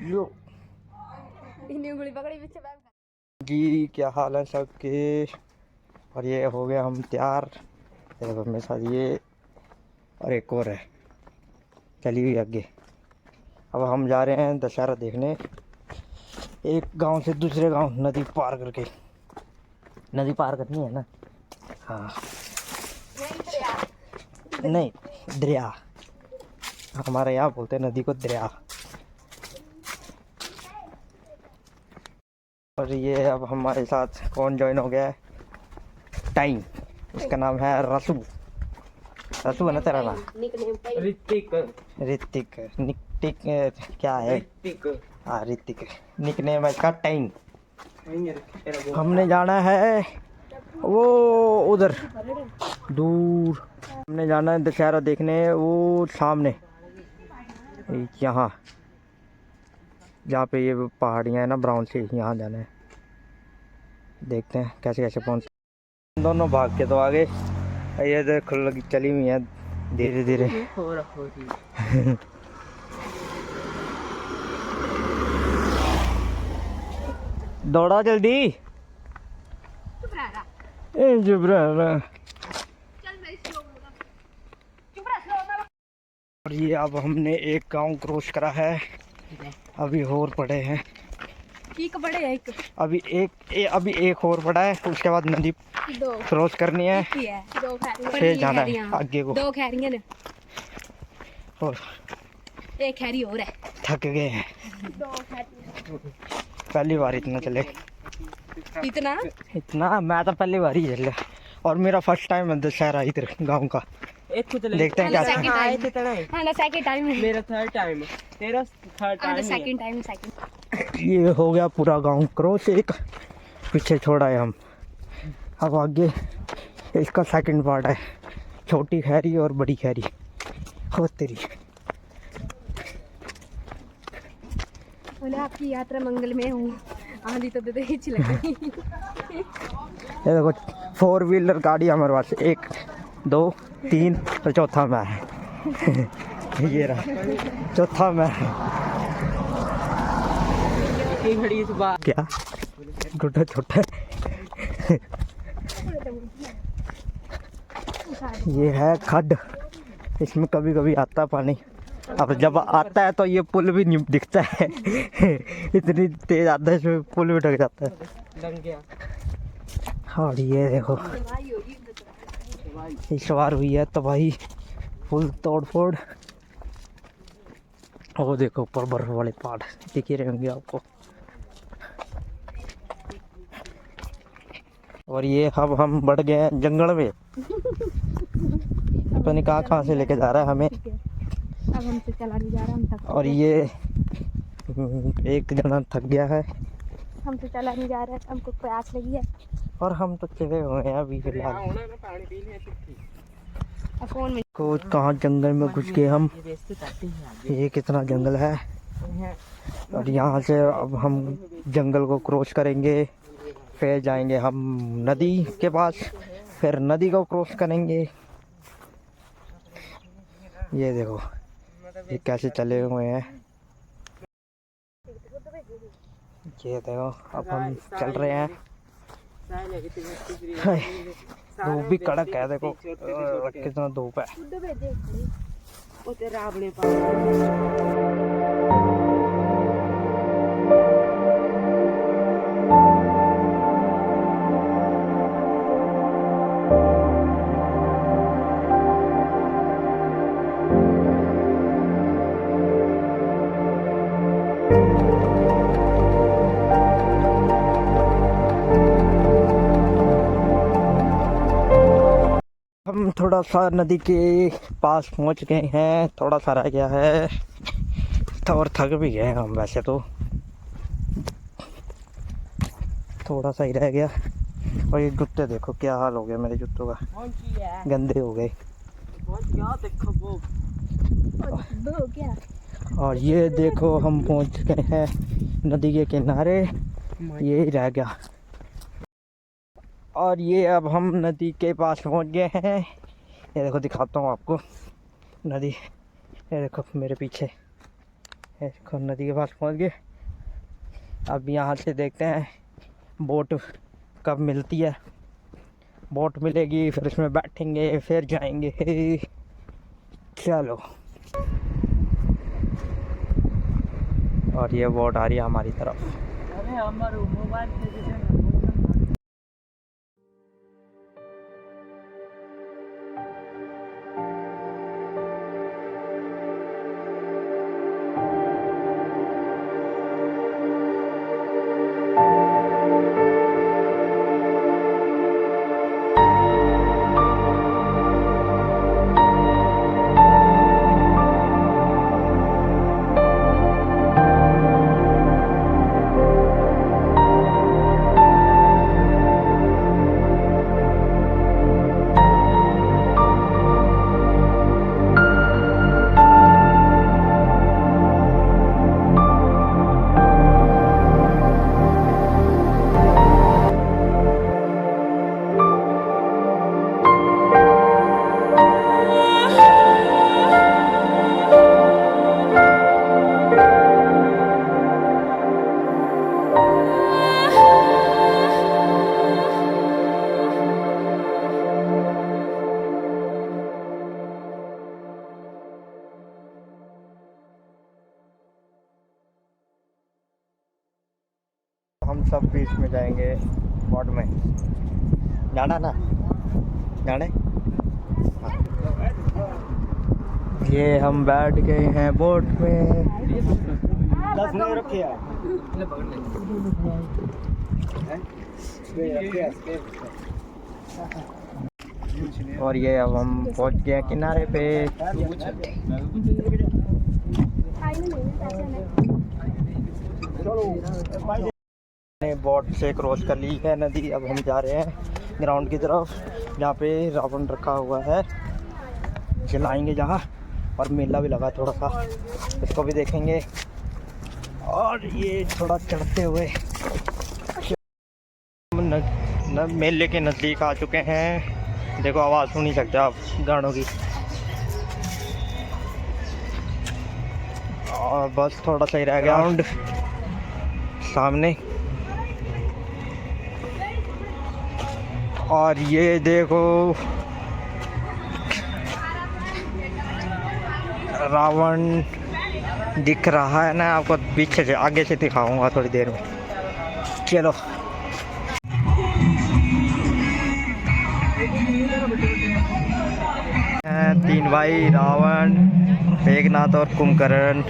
लो उंगली पकड़ी पीछे बैठ जी, क्या हाल है सबके। और ये हो गया हम तैयार। देखो मेरे साथ ये और एक और है, चली हुई आगे। अब हम जा रहे हैं दशहरा देखने, एक गांव से दूसरे गांव, नदी पार करके। नदी पार करनी है ना। हाँ नहीं, दरिया, हमारे यहाँ बोलते हैं नदी को दरिया। और ये अब हमारे साथ कौन ज्वाइन हो गया है, टाइम। इसका नाम है रसू। रसू है ना तेरा नाम? ऋतिक। ऋतिक निक क्या है? ऋतिक। हाँ ऋतिक, निकनेम है इसका टाइम। हमने जाना है वो उधर दूर, हमने जाना है दशहरा देखने, वो सामने यहाँ जहाँ पे ये पहाड़ियाँ हैं ना ब्राउन सी, यहाँ जाना है। देखते हैं कैसे कैसे पहुँच। दोनों भाग के तो आगे, ये देखो लगी चली हुई है धीरे धीरे। दौड़ा जल्दी। चुप रह। और ये अब हमने एक गांव क्रॉस करा है, अभी और पड़े हैं। एक बड़े है एक। अभी एक और पड़ा है, उसके बाद नदी क्रॉस करनी है, फिर जाना है आगे को। दो खैरियां ने और एक खैरी और है। थक गए हैं, पहली बार इतना चले। इतना मैं तो पहली बार ही चल, और मेरा फर्स्ट टाइम है दशहरा इधर गाँव का। देखते हैं क्या सेकंड टाइम मेरा थर्ड टाइम, तेरा थर्ड टाइम, सेकंड टाइम। ये हो गया पूरा गांव क्रॉस, एक पीछे छोड़ा है हम। अब आगे इसका सेकंड पार्ट है, छोटी खैरी और बड़ी खैरी। हो तेरी, बोले आपकी यात्रा मंगल में हूँ, आंधी तो दे ही लगी। ये देखो 4 व्हीलर गाड़ी हमारे पास, 1 2 3 तो चौथा मैं है। ये रहा चौथा मैं। क्या छोटा छोटा ये है खड्ड, इसमें कभी कभी आता पानी। अब जब आता है तो ये पुल भी नहीं दिखता है। इतनी तेज आता है, इसमें पुल भी ढक जाता है। और ये देखो इस बार हुई है तबाही, फुल तोड़ फोड़। वो देखो ऊपर बर्फ वाले पहाड़ दिख ही रहे होंगे आपको। और ये अब हम बढ़ गए हैं जंगल में, पता नहीं कहाँ से लेके जा रहा है हमें। अब हमसे चला नहीं जा रहा, हम थक। और ये एक जना थक गया है, हमसे चला नहीं जा रहा है, हमको प्यास लगी है। और हम तो चले हुए हैं अभी फिलहाल। को कहाँ जंगल में घुस गए हम, ये कितना जंगल है। और यहाँ से अब हम जंगल को क्रॉस करेंगे, फिर जाएंगे हम नदी के पास, फिर नदी को क्रॉस करेंगे। ये देखो ये कैसे चले हुए हैं, ये देखो अब हम चल रहे हैं। धूप भी कड़क है, देखो कितना धूप है। हम थोड़ा सा नदी के पास पहुंच गए हैं, थोड़ा सा रह गया है, और थक भी गए हम। वैसे तो थोड़ा सा ही रह गया। और ये जूते देखो क्या हाल हो गया मेरे जूतों का, गंदे हो गए। और ये देखो हम पहुंच गए हैं नदी के किनारे, ये रह गया। और ये अब हम नदी के पास पहुंच गए हैं। ये देखो दिखाता हूँ आपको नदी, ये देखो मेरे पीछे इसको नदी के पास पहुंच गए। अब यहाँ से देखते हैं बोट कब मिलती है। बोट मिलेगी फिर उसमें बैठेंगे फिर जाएंगे। चलो, और ये बोट आ रही है हमारी तरफ। अरे हमारे मोबाइल से हम सब बीच में जाएंगे बोट में। जाना ना, जाने। हाँ। ये हम बैठ गए हैं बोट में। 10 नहीं रखे यार। और ये अब हम पहुंच गए किनारे पे। बोट से क्रॉस कर ली है नदी। अब हम जा रहे हैं ग्राउंड की तरफ जहाँ पे रावण रखा हुआ है, जलाएंगे जहाँ। और मेला भी लगा थोड़ा सा, इसको भी देखेंगे। और ये थोड़ा चढ़ते हुए मेले के नज़दीक आ चुके हैं। देखो आवाज़ सुन नहीं सकते आप गानों की। और बस थोड़ा सही रह गया ग्राउंड सामने। और ये देखो रावण दिख रहा है ना आपको, पीछे से आगे से दिखाऊंगा थोड़ी देर में। चलो, तीन भाई रावण, मेघनाथ और कुंभकर्ण।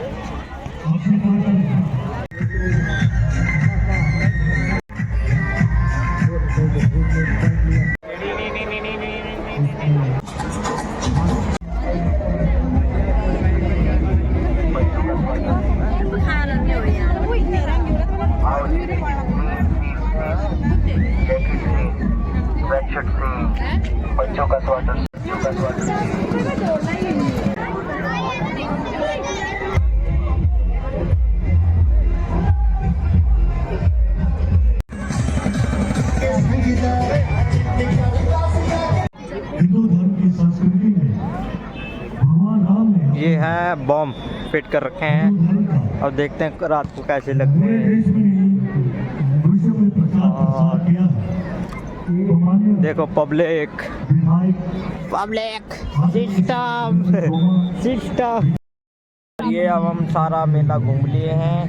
बच्चों का स्वागत। हिंदू धर्म की संस्कृति में भगवान राम ने ये है बॉम्ब फिट कर रखे हैं। अब देखते हैं रात को कैसे लगते पूरे हैं। देश में नहीं विश्व में प्रचार किया है। तो माननीय देखो पब्लिक विधायक सिस्टम सिस्टम। ये अब हम सारा मेला घूम लिए हैं,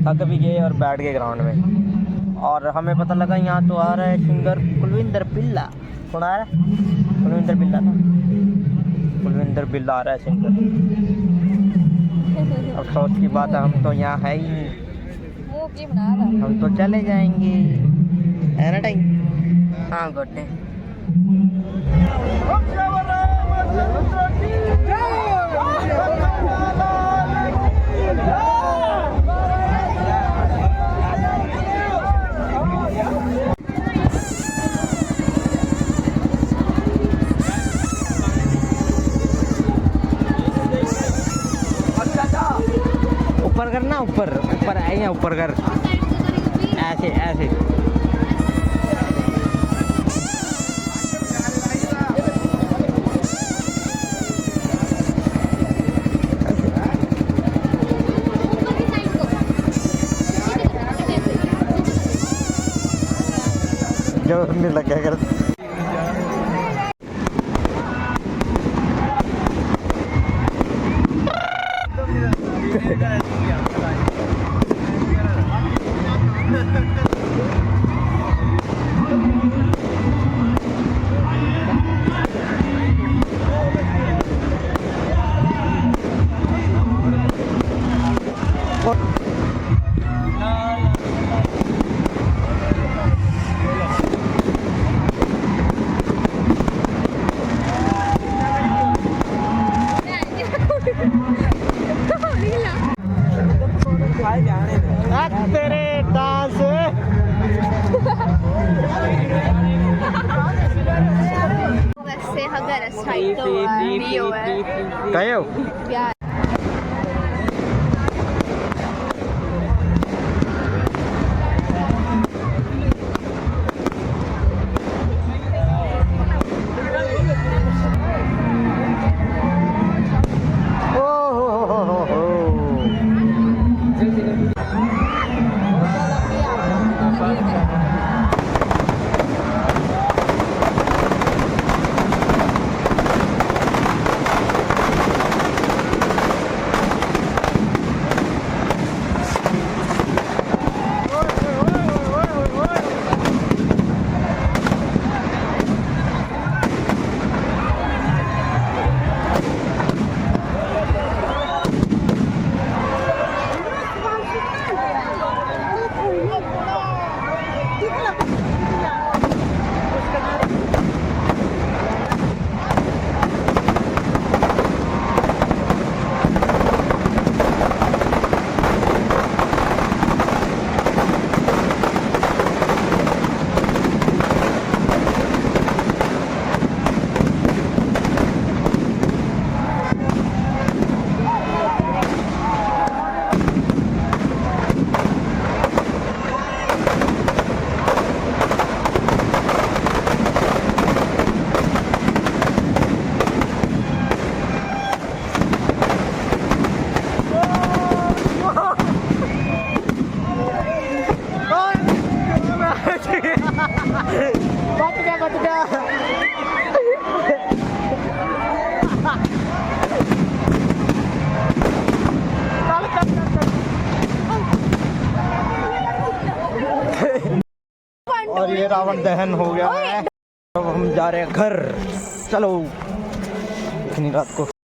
थक भी गए और बैठ गए ग्राउंड में। और हमें पता लगा यहाँ तो आ रहा है सिंगर कुलविंदर बिल्ला। कौन आ रहा है? कुलविंदर बिल्ला ना, कुलविंदर बिल्ला आ रहा है सिंगर। अफसोस की बात है हम तो यहाँ है ही नहीं, हम तो चले जाएंगे। है ना टाइम? हाँ गोटे। ऊपर करना, ऊपर ऊपर है या ऊपर कर, ऐसे ऐसे। जोर नहीं लगा कर। तेरे डांस वैसे अगर साइड तो भी हो है कहे हो प्यार बच गया और ये रावण दहन हो गया है। अब हम जा रहे हैं घर। चलो इतनी रात को